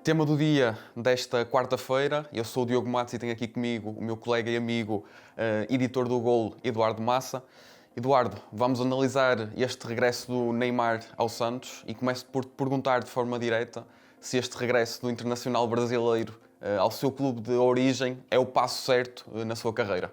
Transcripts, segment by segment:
Tema do dia desta quarta-feira. Eu sou o Diogo Matos e tenho aqui comigo o meu colega e amigo, editor do Gol, Eduardo Massa. Eduardo, vamos analisar este regresso do Neymar ao Santos e começo por te perguntar de forma direta se este regresso do internacional brasileiro ao seu clube de origem é o passo certo na sua carreira.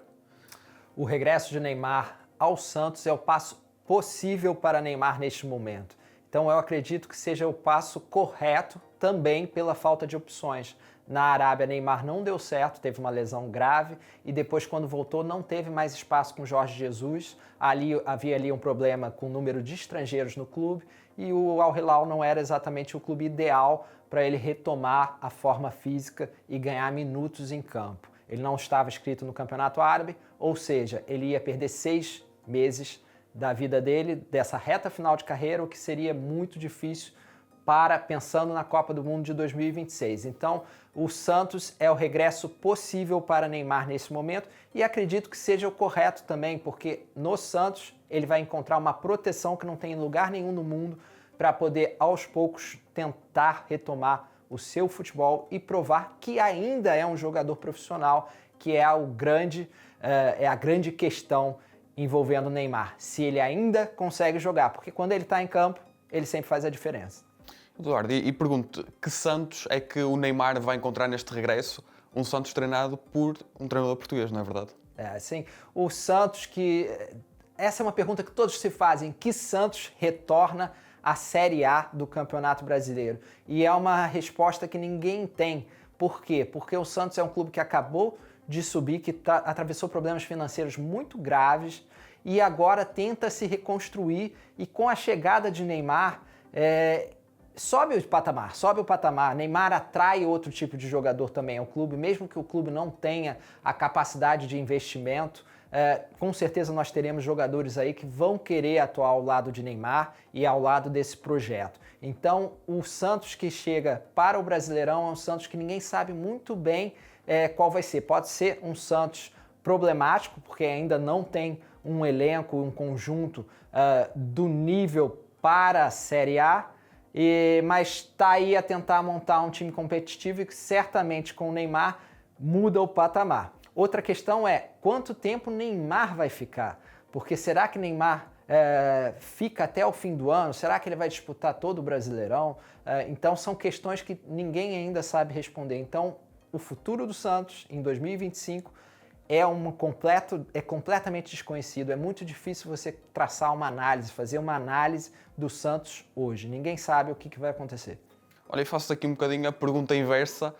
O regresso de Neymar ao Santos é o passo possível para Neymar neste momento. Então eu acredito que seja o passo correto também pela falta de opções. Na Arábia, Neymar não deu certo, teve uma lesão grave e depois, quando voltou, não teve mais espaço com Jorge Jesus. Havia ali um problema com o número de estrangeiros no clube e o Al Hilal não era exatamente o clube ideal para ele retomar a forma física e ganhar minutos em campo. Ele não estava inscrito no Campeonato Árabe, ou seja, ele ia perder 6 meses da vida dele, dessa reta final de carreira, o que seria muito difícil pensando na Copa do Mundo de 2026. Então, o Santos é o regresso possível para Neymar nesse momento e acredito que seja o correto também, porque no Santos ele vai encontrar uma proteção que não tem em lugar nenhum no mundo para poder, aos poucos, tentar retomar o seu futebol e provar que ainda é um jogador profissional, que é a grande questão envolvendo o Neymar, se ele ainda consegue jogar, porque quando ele está em campo, ele sempre faz a diferença. Eduardo, e pergunto, que Santos é que o Neymar vai encontrar neste regresso? Um Santos treinado por um treinador português, não é verdade? Sim. O Santos essa é uma pergunta que todos se fazem, que Santos retorna à Série A do Campeonato Brasileiro? E é uma resposta que ninguém tem. Por quê? Porque o Santos é um clube que acabou de subir, que atravessou problemas financeiros muito graves e agora tenta se reconstruir e com a chegada de Neymar, sobe o patamar. Neymar atrai outro tipo de jogador também ao clube, mesmo que o clube não tenha a capacidade de investimento. Com certeza nós teremos jogadores aí que vão querer atuar ao lado de Neymar e ao lado desse projeto. Então, o Santos que chega para o Brasileirão é um Santos que ninguém sabe muito bem qual vai ser. Pode ser um Santos problemático, porque ainda não tem um elenco, um conjunto do nível para a Série A, mas está aí a tentar montar um time competitivo e que certamente com o Neymar muda o patamar. Outra questão é quanto tempo Neymar vai ficar? Porque será que Neymar fica até o fim do ano? Será que ele vai disputar todo o Brasileirão? Então são questões que ninguém ainda sabe responder. Então o futuro do Santos em 2025 é completamente desconhecido. É muito difícil você traçar uma análise, fazer uma análise do Santos hoje. Ninguém sabe o que vai acontecer. Olha, eu faço aqui um bocadinho a pergunta inversa.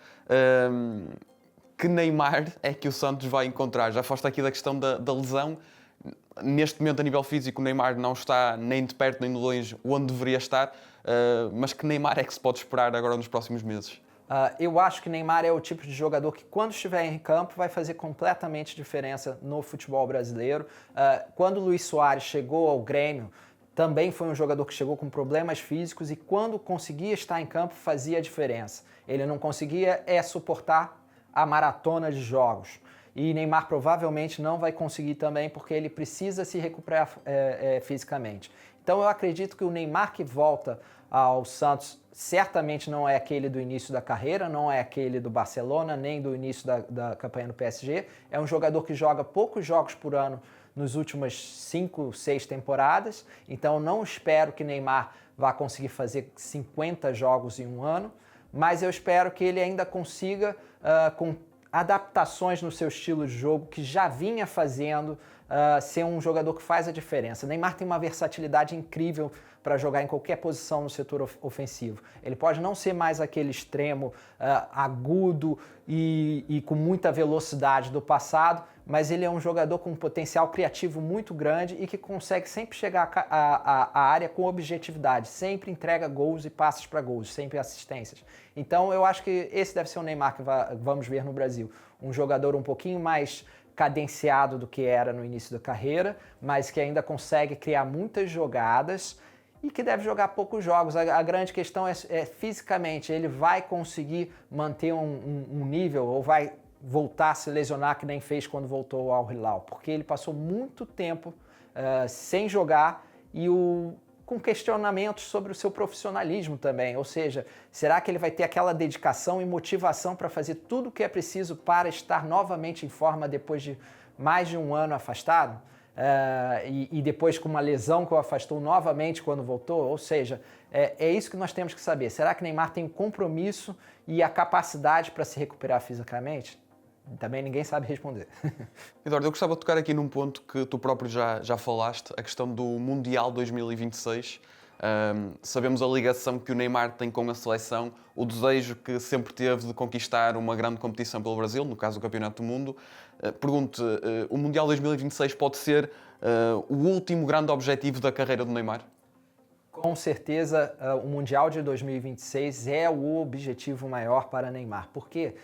Que Neymar é que o Santos vai encontrar? Já foste aqui da questão da lesão. Neste momento, a nível físico, o Neymar não está nem de perto nem de longe onde deveria estar. Mas que Neymar é que se pode esperar agora nos próximos meses? Eu acho que Neymar é o tipo de jogador que, quando estiver em campo, vai fazer completamente diferença no futebol brasileiro. Quando o Luis Soares chegou ao Grêmio, também foi um jogador que chegou com problemas físicos e, quando conseguia estar em campo, fazia a diferença. Ele não conseguia suportar a maratona de jogos. E Neymar provavelmente não vai conseguir também, porque ele precisa se recuperar fisicamente. Então eu acredito que o Neymar que volta ao Santos certamente não é aquele do início da carreira, não é aquele do Barcelona, nem do início da campanha no PSG. É um jogador que joga poucos jogos por ano nas últimas 5, 6 temporadas. Então não espero que Neymar vá conseguir fazer 50 jogos em um ano, mas eu espero que ele ainda consiga, com adaptações no seu estilo de jogo que já vinha fazendo, ser um jogador que faz a diferença. Neymar tem uma versatilidade incrível para jogar em qualquer posição no setor ofensivo. Ele pode não ser mais aquele extremo agudo e com muita velocidade do passado, mas ele é um jogador com um potencial criativo muito grande e que consegue sempre chegar à área com objetividade, sempre entrega gols e passes para gols, sempre assistências. Então eu acho que esse deve ser o Neymar que vamos ver no Brasil. Um jogador um pouquinho mais cadenciado do que era no início da carreira, mas que ainda consegue criar muitas jogadas e que deve jogar poucos jogos. A grande questão é fisicamente, ele vai conseguir manter um nível ou vai voltar a se lesionar que nem fez quando voltou ao Hilal, porque ele passou muito tempo sem jogar e com questionamentos sobre o seu profissionalismo também, ou seja, será que ele vai ter aquela dedicação e motivação para fazer tudo o que é preciso para estar novamente em forma depois de mais de um ano afastado? E depois com uma lesão que o afastou novamente quando voltou, ou seja, é isso que nós temos que saber. Será que Neymar tem o compromisso e a capacidade para se recuperar fisicamente? Também ninguém sabe responder. Eduardo, eu gostava de tocar aqui num ponto que tu próprio já falaste, a questão do Mundial 2026. Sabemos a ligação que o Neymar tem com a seleção, o desejo que sempre teve de conquistar uma grande competição pelo Brasil, no caso o Campeonato do Mundo. Pergunto, o Mundial 2026 pode ser o último grande objetivo da carreira do Neymar? Com certeza, o Mundial de 2026 é o objetivo maior para Neymar, porque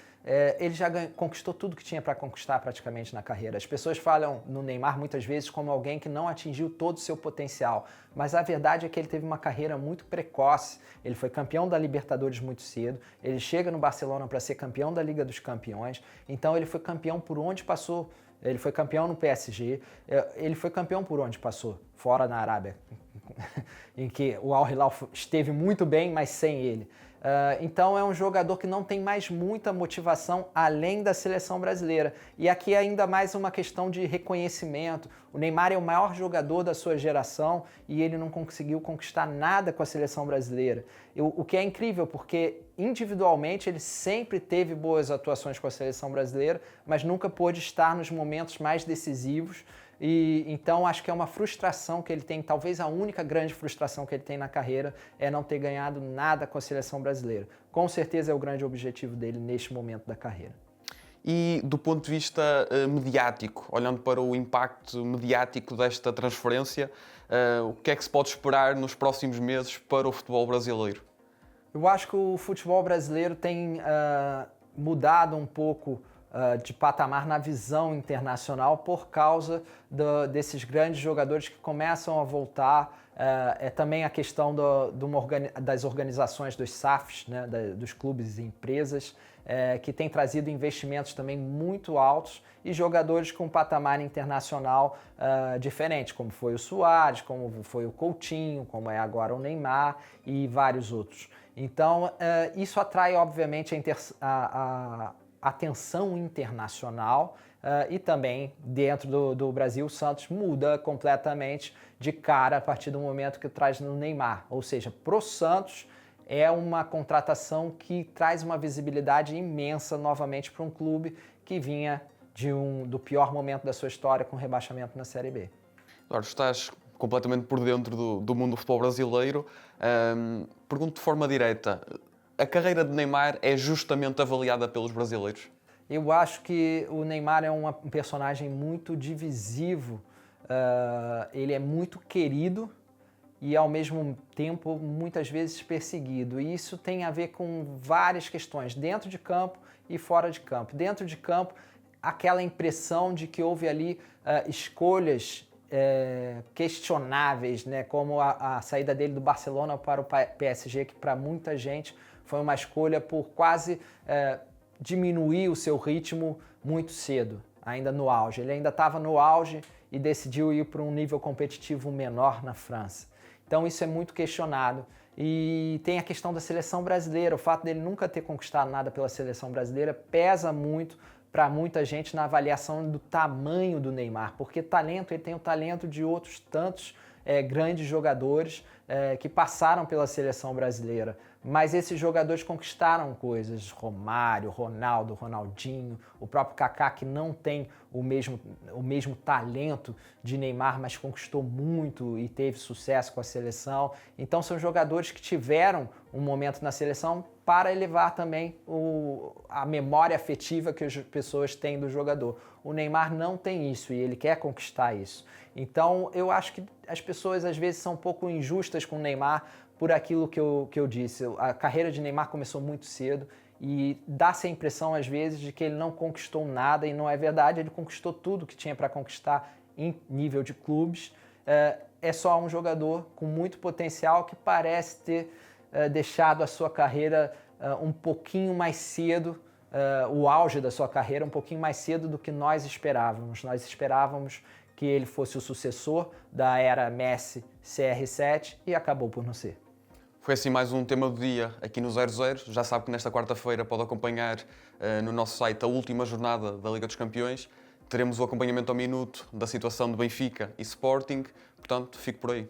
ele já conquistou tudo que tinha para conquistar praticamente na carreira. As pessoas falam no Neymar muitas vezes como alguém que não atingiu todo o seu potencial, mas a verdade é que ele teve uma carreira muito precoce. Ele foi campeão da Libertadores muito cedo, ele chega no Barcelona para ser campeão da Liga dos Campeões, então ele foi campeão por onde passou. Ele foi campeão no PSG, ele foi campeão por onde passou, fora na Arábia, em que o Al Hilal esteve muito bem, mas sem ele. Então é um jogador que não tem mais muita motivação além da seleção brasileira. E aqui é ainda mais uma questão de reconhecimento. O Neymar é o maior jogador da sua geração e ele não conseguiu conquistar nada com a seleção brasileira. O que é incrível, porque individualmente ele sempre teve boas atuações com a seleção brasileira, mas nunca pôde estar nos momentos mais decisivos. E então acho que é uma frustração que ele tem, talvez a única grande frustração que ele tem na carreira é não ter ganhado nada com a seleção brasileira. Com certeza é o grande objetivo dele neste momento da carreira. E do ponto de vista mediático, olhando para o impacto mediático desta transferência, o que é que se pode esperar nos próximos meses para o futebol brasileiro? Eu acho que o futebol brasileiro tem mudado um pouco de patamar na visão internacional por causa desses grandes jogadores que começam a voltar. É também a questão das organizações dos SAFs, né, dos clubes e empresas, que tem trazido investimentos também muito altos e jogadores com patamar internacional diferente, como foi o Suárez, como foi o Coutinho, como é agora o Neymar e vários outros. Então, isso atrai, obviamente, a atenção internacional e também dentro do Brasil o Santos muda completamente de cara a partir do momento que traz no Neymar, ou seja, pro Santos é uma contratação que traz uma visibilidade imensa novamente para um clube que vinha do pior momento da sua história com rebaixamento na Série B. Eduardo, estás completamente por dentro do mundo do futebol brasileiro. Pergunto de forma direta, a carreira de Neymar é justamente avaliada pelos brasileiros? Eu acho que o Neymar é um personagem muito divisivo. Ele é muito querido e, ao mesmo tempo, muitas vezes perseguido. E isso tem a ver com várias questões, dentro de campo e fora de campo. Dentro de campo, aquela impressão de que houve ali escolhas questionáveis, né? Como a saída dele do Barcelona para o PSG, que para muita gente foi uma escolha por quase diminuir o seu ritmo muito cedo, ainda no auge. Ele ainda estava no auge e decidiu ir para um nível competitivo menor na França. Então isso é muito questionado. E tem a questão da seleção brasileira. O fato dele nunca ter conquistado nada pela seleção brasileira pesa muito para muita gente na avaliação do tamanho do Neymar, porque talento, ele tem o talento de outros tantos grandes jogadores que passaram pela seleção brasileira. Mas esses jogadores conquistaram coisas, Romário, Ronaldo, Ronaldinho, o próprio Kaká, que não tem o mesmo talento de Neymar, mas conquistou muito e teve sucesso com a seleção. Então são jogadores que tiveram um momento na seleção para elevar também a memória afetiva que as pessoas têm do jogador. O Neymar não tem isso e ele quer conquistar isso. Então eu acho que as pessoas às vezes são um pouco injustas com o Neymar por aquilo que eu disse. A carreira de Neymar começou muito cedo e dá-se a impressão às vezes de que ele não conquistou nada e não é verdade, ele conquistou tudo que tinha para conquistar em nível de clubes. É só um jogador com muito potencial que parece ter deixado a sua carreira um pouquinho mais cedo, o auge da sua carreira um pouquinho mais cedo do que nós esperávamos. Nós esperávamos que ele fosse o sucessor da era Messi CR7 e acabou por não ser. Foi assim mais um tema do dia aqui no 00. Já sabe que nesta quarta-feira pode acompanhar no nosso site a última jornada da Liga dos Campeões. Teremos o acompanhamento ao minuto da situação de Benfica e Sporting. Portanto, fico por aí.